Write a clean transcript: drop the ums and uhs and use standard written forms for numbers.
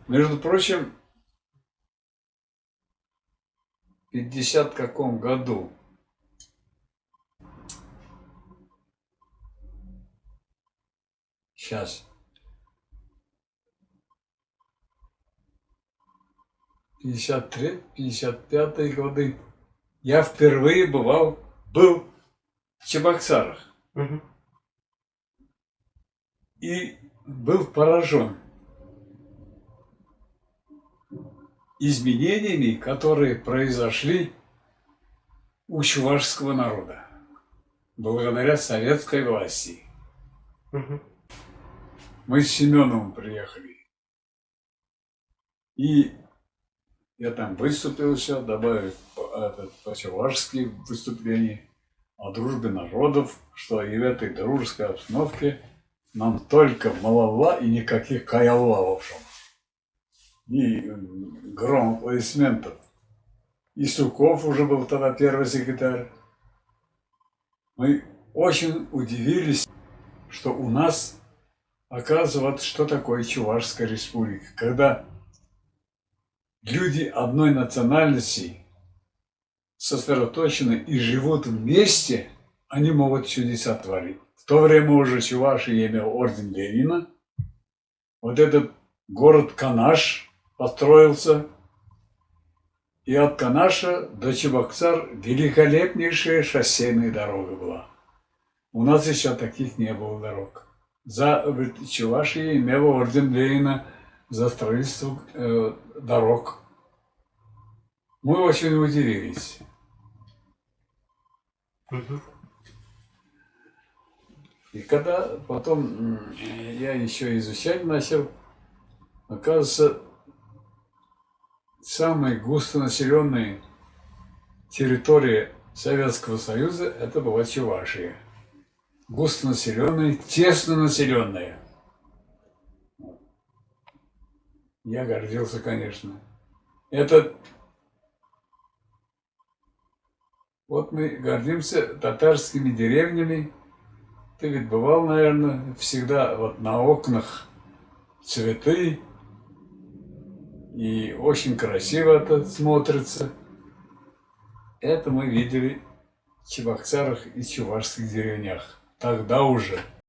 Между прочим, в 50 каком году сейчас 53-55 годы я впервые был в Чебоксарах. Мгм. И был поражен изменениями, которые произошли у чувашского народа благодаря советской власти. Мгм. Мы с Семеновым приехали. И я там выступил еще, добавив по-чувашски выступление о дружбе народов, что и в этой дружеской обстановке нам только малова и никаких каялва, в общем. И гром аплодисментов. И Суков уже был тогда первый секретарь. Мы очень удивились, что у нас, оказывается, что такое Чувашская республика. Когда люди одной национальности сосредоточены и живут вместе, они могут чудеса творить. В то время уже Чувашия имел орден Ленина. Вот этот город Канаш построился. И от Канаша до Чебоксар великолепнейшая шоссейная дорога была. У нас еще таких не было дорог. Чувашия имела орден Ленина за строительство дорог. Мы очень удивились. Мгм. И когда потом я еще изучать начал, оказывается, самая густонаселенная территория Советского Союза это была Чувашия. Густонаселенная, теснонаселенная. Я гордился, конечно. Вот мы гордимся татарскими деревнями. Ты ведь бывал, наверное, всегда вот на окнах цветы. И очень красиво это смотрится. Это мы видели в Чебоксарах и чувашских деревнях. Тогда уже.